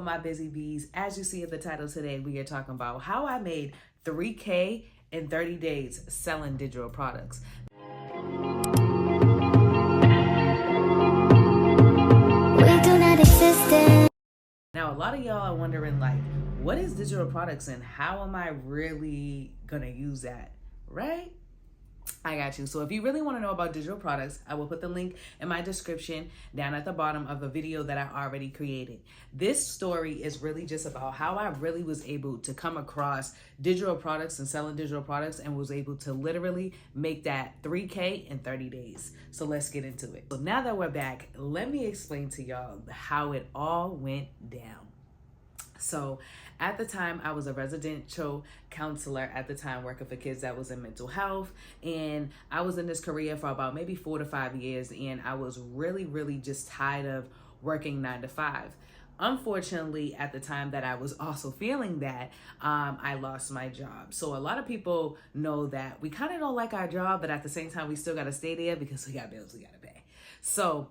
My busy bees, as you see in the title today, we are talking about how I made 3K in 30 days selling digital products. Now, a lot of y'all are wondering, like, what is digital products and how am I really gonna use that, right? I got you. So if you really want to know about digital products, I will put the link in my description down at the bottom of the video that I already created. This story is really just about how I really was able to come across digital products and selling digital products and was able to literally make that 3K in 30 days. So let's get into it. So now that we're back, let me explain to y'all how it all went down. So at the time, I was a residential counselor at the time, working for kids that was in mental health. And I was in this career for about maybe 4 to 5 years. And I was really just tired of working 9 to 5. Unfortunately, at the time that I was also feeling that, I lost my job. So a lot of people know that we kind of don't like our job, but at the same time, we still got to stay there because we got bills we got to pay. So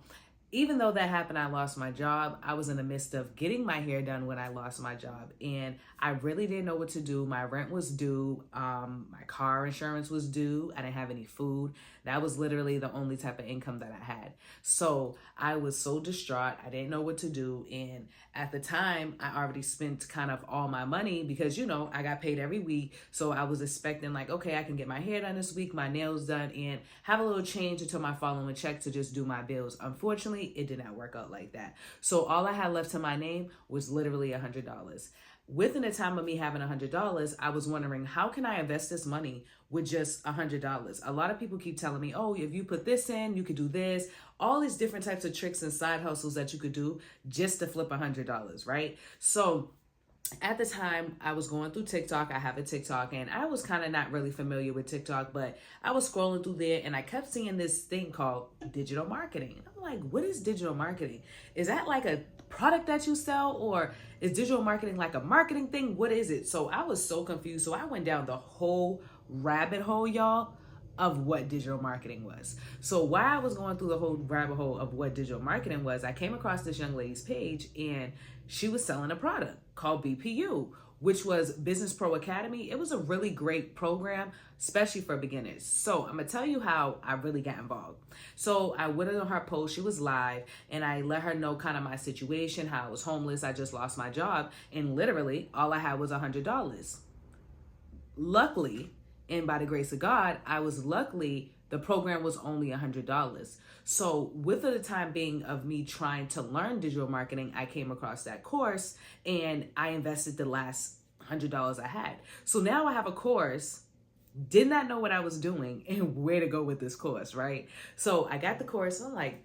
even though that happened, I lost my job. I was in the midst of getting my hair done when I lost my job, and I really didn't know what to do. My rent was due. My car insurance was due. I didn't have any food. That was literally the only type of income that I had. So I was so distraught. I didn't know what to do. And at the time, I already spent kind of all my money because, you know, I got paid every week. So I was expecting like, okay, I can get my hair done this week, my nails done, and have a little change until my following check to just do my bills. Unfortunately, it did not work out like that. So all I had left to my name was literally $100. Within the time of me having $100, I was wondering, how can I invest this money with just $100? A lot of people keep telling me, oh, if you put this in, you could do this, all these different types of tricks and side hustles that you could do just to flip $100, right? So at the time, I was going through TikTok. I have a TikTok, and I was kind of not really familiar with TikTok, but I was scrolling through there and I kept seeing this thing called digital marketing. I'm like, what is digital marketing? Is that like a product that you sell, or is digital marketing like a marketing thing? What is it? So I was so confused. So I went down the whole rabbit hole, y'all, of what digital marketing was. So while I was going through the whole rabbit hole of what digital marketing was, I came across this young lady's page, and she was selling a product called BPU, which was Business Pro Academy. It was a really great program, especially for beginners. So I'm gonna tell you how I really got involved. So I went on her post, she was live, and I let her know kind of my situation, how I was homeless, I just lost my job, and literally all I had was $100. Luckily, and by the grace of God, the program was only $100. So with the time being of me trying to learn digital marketing, I came across that course and I invested the last $100 I had. So now I have a course, did not know what I was doing and where to go with this course, right? So I got the course and I'm like,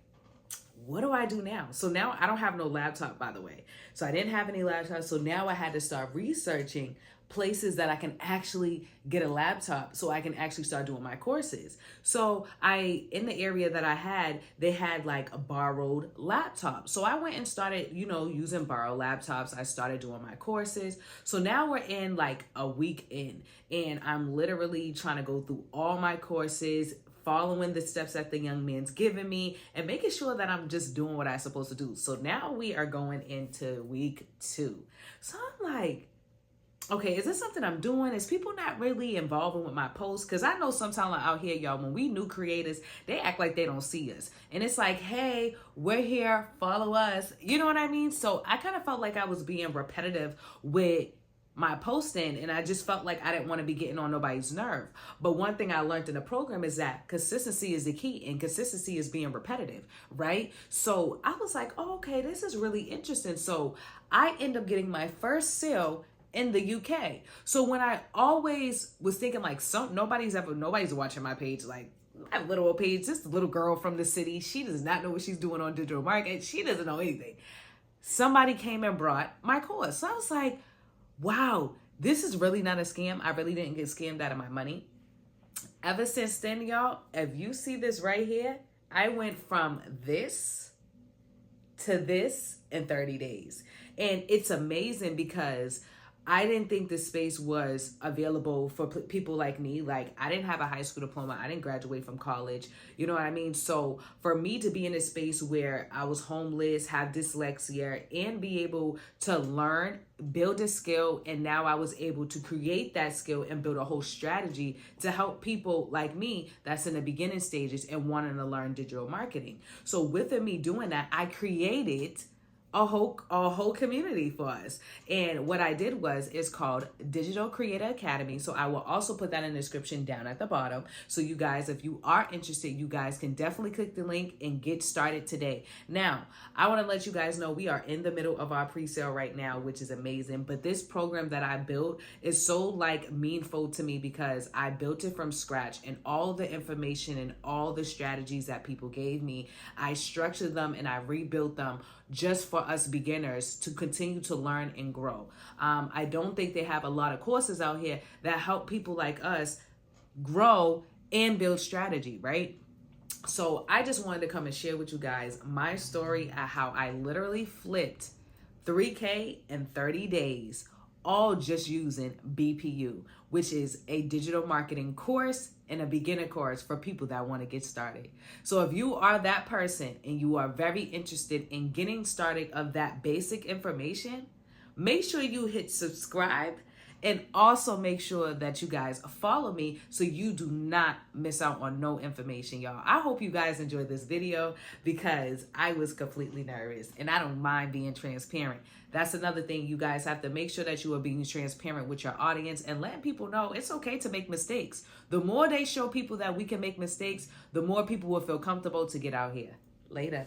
what do I do now? So now I don't have no laptop, by the way. So I didn't have any laptop. So now I had to start researching places that I can actually get a laptop so I can actually start doing my courses. So in the area that I had, they had like a borrowed laptop. So I went and started, using borrowed laptops. I started doing my courses. So now we're in like a week in, and I'm literally trying to go through all my courses, following the steps that the young man's giving me and making sure that I'm just doing what I'm supposed to do. So now we are going into week 2. So I'm like, okay, is this something I'm doing? Is people not really involving with my posts? Because I know sometimes out here, y'all, when we new creators, they act like they don't see us. And it's like, hey, we're here, follow us. You know what I mean? So I kind of felt like I was being repetitive with my posting, and I just felt like I didn't want to be getting on nobody's nerve. But one thing I learned in the program is that consistency is the key, and consistency is being repetitive, right? So I was like, oh, okay, this is really interesting. So I end up getting my first sale in the UK. So when I always was thinking like, nobody's watching my page, like my little old page, this little girl from the city, she does not know what she's doing on digital marketing. She doesn't know anything. Somebody came and brought my course. So I was like, wow, this is really not a scam. I really didn't get scammed out of my money. Ever since then, y'all, if you see this right here, I went from this to this in 30 days. And it's amazing because I didn't think this space was available for people like me. Like, I didn't have a high school diploma. I didn't graduate from college. You know what I mean? So for me to be in a space where I was homeless, have dyslexia, and be able to learn, build a skill, and now I was able to create that skill and build a whole strategy to help people like me that's in the beginning stages and wanting to learn digital marketing. So within me doing that, I created a whole community for us. And what I did was, it's called Digital Creator Academy. So I will also put that in the description down at the bottom. So you guys, if you are interested, you guys can definitely click the link and get started today. Now, I want to let you guys know we are in the middle of our pre-sale right now, which is amazing. But this program that I built is so like meaningful to me because I built it from scratch, and all the information and all the strategies that people gave me, I structured them and I rebuilt them just for us beginners to continue to learn and grow. I don't think they have a lot of courses out here that help people like us grow and build strategy, right? So I just wanted to come and share with you guys my story of how I literally flipped 3K in 30 days, all just using BPU, which is a digital marketing course and a beginner course for people that want to get started. So if you are that person and you are very interested in getting started of that basic information, make sure you hit subscribe, and also make sure that you guys follow me so you do not miss out on no information, y'all. I hope you guys enjoyed this video because I was completely nervous, and I don't mind being transparent. That's another thing. You guys have to make sure that you are being transparent with your audience and letting people know it's okay to make mistakes. The more they show people that we can make mistakes, the more people will feel comfortable to get out here. Later.